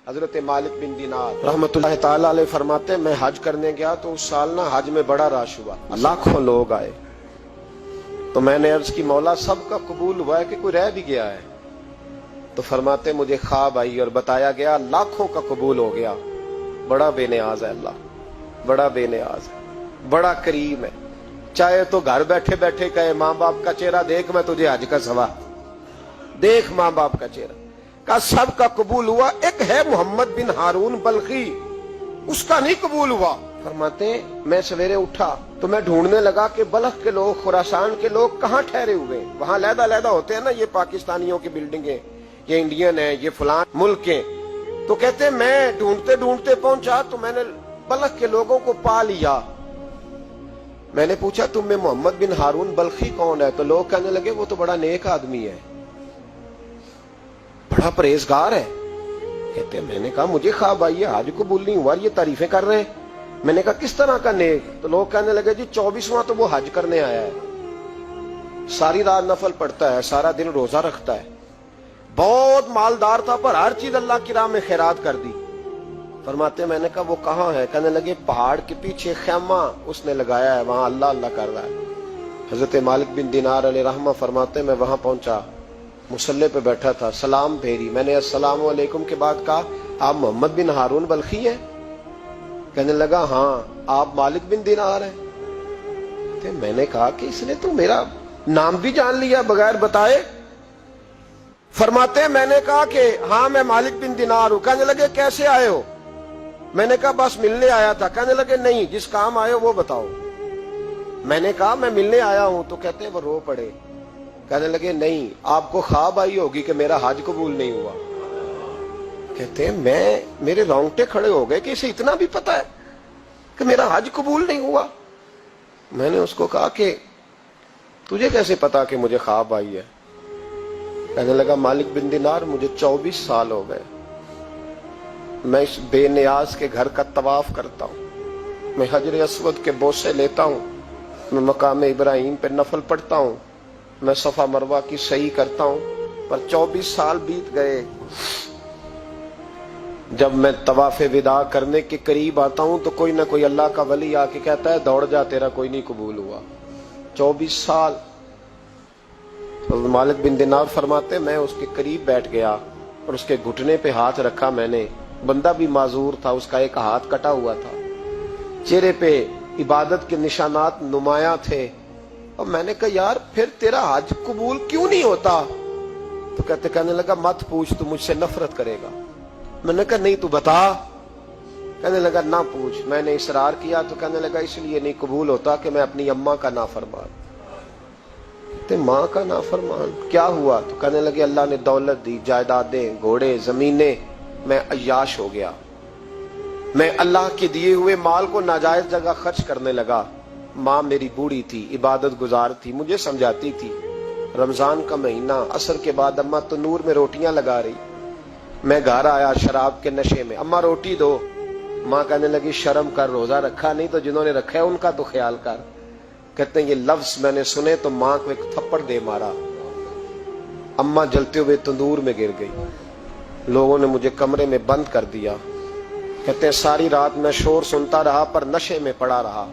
حضرت مالک بن دینار رحمت اللہ تعالی علیہ فرماتے میں حج کرنے گیا تو اس سال نا حج میں بڑا رش ہوا، لاکھوں لوگ آئے، تو میں نے عرض کی مولا سب کا قبول ہوا ہے کہ کوئی رہ بھی گیا ہے؟ تو فرماتے مجھے خواب آئی اور بتایا گیا لاکھوں کا قبول ہو گیا۔ بڑا بے نیاز ہے اللہ، بڑا بے نیاز ہے، بڑا کریم ہے۔ چاہے تو گھر بیٹھے بیٹھے کہے ماں باپ کا چہرہ دیکھ میں تجھے حج کا ثواب دیکھ، ماں باپ کا چہرہ کا سب کا قبول ہوا، ایک ہے محمد بن ہارون بلخی، اس کا نہیں قبول ہوا۔ فرماتے میں سویرے اٹھا تو میں ڈھونڈنے لگا کہ بلخ کے لوگ، خراسان کے لوگ کہاں ٹھہرے ہوئے ہیں، وہاں علیحدہ علیحدہ ہوتے ہیں نا، یہ پاکستانیوں کی بلڈنگیں، یہ انڈین ہیں، یہ فلان ملک ہیں۔ تو کہتے میں ڈھونڈتے ڈھونڈتے پہنچا تو میں نے بلخ کے لوگوں کو پا لیا۔ میں نے پوچھا تم میں محمد بن ہارون بلخی کون ہے؟ تو لوگ کہنے لگے وہ تو بڑا نیک آدمی ہے، بڑا پرہیزگار ہے۔ کہتے میں نے کہا مجھے خواب آئی ہے، حج قبول نہیں ہوا، یہ تعریفیں کر رہے ہیں۔ میں نے کہا کس طرح کا نیک؟ تو لوگ کہنے لگے جی 24واں تو وہ حج کرنے آیا ہے، ساری رات نفل پڑھتا ہے، سارا دن روزہ رکھتا ہے، بہت مالدار تھا پر ہر چیز اللہ کی راہ میں خیرات کر دی۔ فرماتے میں نے کہا وہ کہاں ہے؟ کہنے لگے پہاڑ کے پیچھے خیمہ اس نے لگایا ہے، وہاں اللہ اللہ کر رہا ہے۔ حضرت مالک بن دینار علیہ رحمہ فرماتے میں وہاں پہنچا، مصلی پہ بیٹھا تھا، سلام پھیری، میں نے السلام علیکم کے بعد کہا آپ محمد بن ہارون بلخی ہیں؟ کہنے لگا ہاں۔ آپ مالک بن دینار ہیں؟ میں نے کہا کہ اس نے تو میرا نام بھی جان لیا بغیر بتائے۔ فرماتے میں نے کہا کہ ہاں میں مالک بن دینار ہوں۔ کہنے لگے کیسے آئے ہو؟ میں نے کہا بس ملنے آیا تھا۔ کہنے لگے نہیں، جس کام آئے ہو وہ بتاؤ۔ میں نے کہا میں ملنے آیا ہوں۔ تو کہتے وہ رو پڑے، کہنے لگے نہیں آپ کو خواب آئی ہوگی کہ میرا حج قبول نہیں ہوا۔ کہتے ہیں میرے رونگٹے کھڑے ہو گئے کہ اسے اتنا بھی پتا ہے کہ میرا حج قبول نہیں ہوا۔ میں نے اس کو کہا کہ تجھے کیسے پتا کہ مجھے خواب آئی ہے؟ کہنے لگا مالک بن دینار مجھے 24 سال ہو گئے، میں اس بے نیاز کے گھر کا طواف کرتا ہوں، میں حجر اسود کے بوسے لیتا ہوں، میں مقام ابراہیم پہ نفل پڑھتا ہوں، میں صفا مروہ کی سعی کرتا ہوں، پر 24 سال بیت گئے۔ جب میں طواف وداع کرنے کے قریب آتا ہوں تو کوئی نہ کوئی اللہ کا ولی آ کے کہتا ہے دوڑ جا تیرا کوئی نہیں قبول ہوا۔ 24 سال۔ مالک بن دینار فرماتے میں اس کے قریب بیٹھ گیا اور اس کے گھٹنے پہ ہاتھ رکھا۔ میں نے، بندہ بھی معذور تھا، اس کا ایک ہاتھ کٹا ہوا تھا، چہرے پہ عبادت کے نشانات نمایاں تھے، اور میں نے کہا یار پھر تیرا حج قبول کیوں نہیں ہوتا؟ تو کہنے لگا مت پوچھ، تو مجھ سے نفرت کرے گا۔ میں نے کہا نہیں تو بتا۔ کہنے لگا نہ پوچھ۔ میں نے اصرار کیا تو کہنے لگا اس لیے نہیں قبول ہوتا کہ میں اپنی اماں کا نافرمان۔ کہتے ماں کا نافرمان کیا ہوا؟ تو کہنے لگے اللہ نے دولت دی، جائیدادیں، گھوڑے، زمینیں، میں عیاش ہو گیا، میں اللہ کے دیے ہوئے مال کو ناجائز جگہ خرچ کرنے لگا۔ ماں میری بوڑھی تھی، عبادت گزار تھی، مجھے سمجھاتی تھی۔ رمضان کا مہینہ، عصر کے بعد اماں تنور میں روٹیاں لگا رہی، میں گھر آیا شراب کے نشے میں، اماں روٹی دو۔ ماں کہنے لگی شرم کر، روزہ رکھا نہیں تو جنہوں نے رکھا ہے ان کا تو خیال کر۔ کہتے ہیں یہ لفظ میں نے سنے تو ماں کو ایک تھپڑ دے مارا، اماں جلتے ہوئے تندور میں گر گئی، لوگوں نے مجھے کمرے میں بند کر دیا۔ کہتے ہیں ساری رات میں شور سنتا رہا پر نشے میں پڑا رہا۔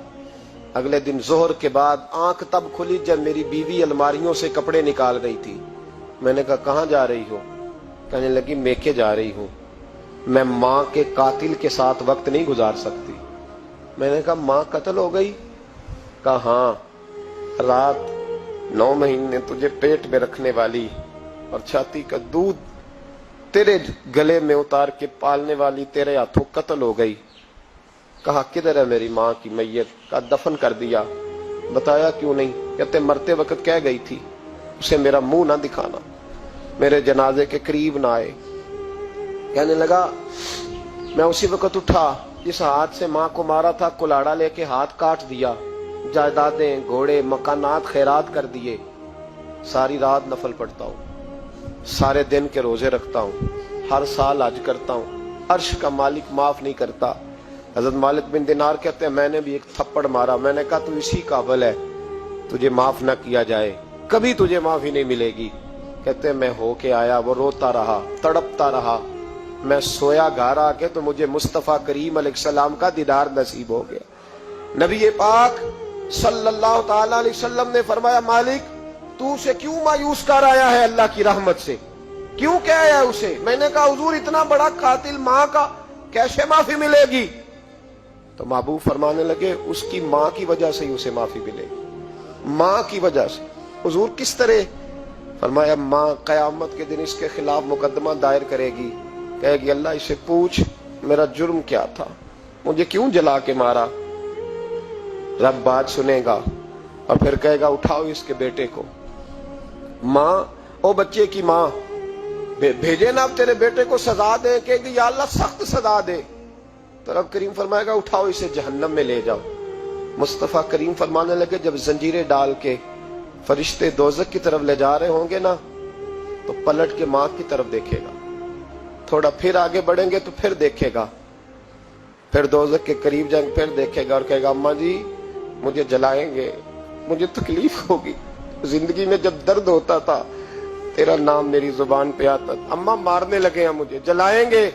اگلے دن ظہر کے بعد آنکھ تب کھلی جب میری بیوی الماریوں سے کپڑے نکال رہی تھی۔ میں نے کہا کہاں جا رہی ہو؟ کہنے لگی میکے جا رہی ہوں، میں ماں کے قاتل کے ساتھ وقت نہیں گزار سکتی۔ میں نے کہا ماں قتل ہو گئی؟ کہا ہاں، رات 9 مہینے تجھے پیٹ میں رکھنے والی اور چھاتی کا دودھ تیرے گلے میں اتار کے پالنے والی تیرے ہاتھوں قتل ہو گئی۔ کہا کدھر ہے میری ماں کی میت؟ کہا دفن کر دیا۔ بتایا کیوں نہیں؟ کہتے مرتے وقت کہہ گئی تھی اسے میرا منہ نہ دکھانا، میرے جنازے کے قریب نہ آئے۔ کہنے لگا میں اسی وقت اٹھا جس ہاتھ سے ماں کو مارا تھا، کلاڑا لے کے ہاتھ کاٹ دیا، جائیدادیں، گھوڑے، مکانات خیرات کر دیے۔ ساری رات نفل پڑھتا ہوں، سارے دن کے روزے رکھتا ہوں، ہر سال حج کرتا ہوں، عرش کا مالک معاف نہیں کرتا۔ حضرت مالک بن دینار کہتے ہیں میں نے بھی ایک تھپڑ مارا، میں نے کہا تو اسی قابل ہے تجھے معاف نہ کیا جائے، کبھی تجھے معافی نہیں ملے گی۔ کہتے ہیں میں ہو کے آیا، وہ روتا رہا، تڑپتا رہا، میں سویا گھر آ کے تو مجھے مصطفیٰ کریم علیہ السلام کا دیدار نصیب ہو گیا۔ نبی پاک صلی اللہ تعالی علیہ وسلم نے فرمایا مالک تو اسے کیوں مایوس کر آیا ہے اللہ کی رحمت سے، کیوں کہہ آیا اسے؟ میں نے کہا حضور اتنا بڑا قاتل ماں کا کیسے معافی ملے گی؟ تو محبوب فرمانے لگے اس کی ماں کی وجہ سے ہی اسے معافی ملے گی، ماں کی وجہ سے۔ حضور کس طرح؟ فرمایا ماں قیامت کے دن اس کے خلاف مقدمہ دائر کرے گی، کہے گی اللہ اسے پوچھ میرا جرم کیا تھا، مجھے کیوں جلا کے مارا؟ رب بات سنے گا اور پھر کہے گا اٹھاؤ اس کے بیٹے کو۔ ماں او بچے کی ماں بھیجے نا اب تیرے بیٹے کو سزا دے، کہے گی یا اللہ سخت سزا دے، تو رب کریم فرمائے گا اٹھاؤ اسے جہنم میں لے جاؤ۔ مصطفیٰ کریم فرمانے لگے جب زنجیریں ڈال کے فرشتے دوزخ کی طرف لے جا رہے ہوں گے نا تو پلٹ کے ماں کی طرف دیکھے گا، تھوڑا پھر آگے بڑھیں گے تو پھر دیکھے گا، پھر دوزخ کے قریب جائیں گے پھر دیکھے گا اور کہے گا اماں جی مجھے جلائیں گے، مجھے تکلیف ہوگی، زندگی میں جب درد ہوتا تھا تیرا نام میری زبان پہ آتا تھا، اماں مارنے لگے ہیں مجھے، جلائیں گے۔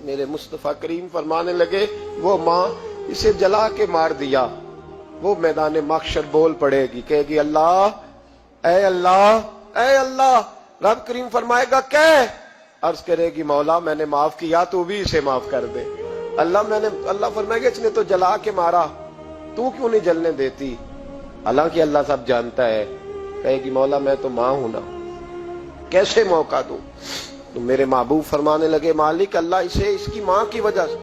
میرے مصطفیٰ کریم فرمانے لگے وہ ماں اسے جلا کے مار دیا، وہ میدان محشر بول پڑے گی، کہے گی اللہ اے اللہ اے اللہ۔ رب کریم فرمائے گا کہ عرض کرے گی مولا میں نے معاف کیا تو بھی اسے معاف کر دے۔ اللہ فرمائے گا اس نے تو جلا کے مارا، تو کیوں نہیں جلنے دیتی؟ حالانکہ اللہ سب جانتا ہے، کہے گی مولا میں تو ماں ہوں نا، کیسے موقع دوں؟ تو میرے محبوب فرمانے لگے مالک اللہ اسے اس کی ماں کی وجہ سے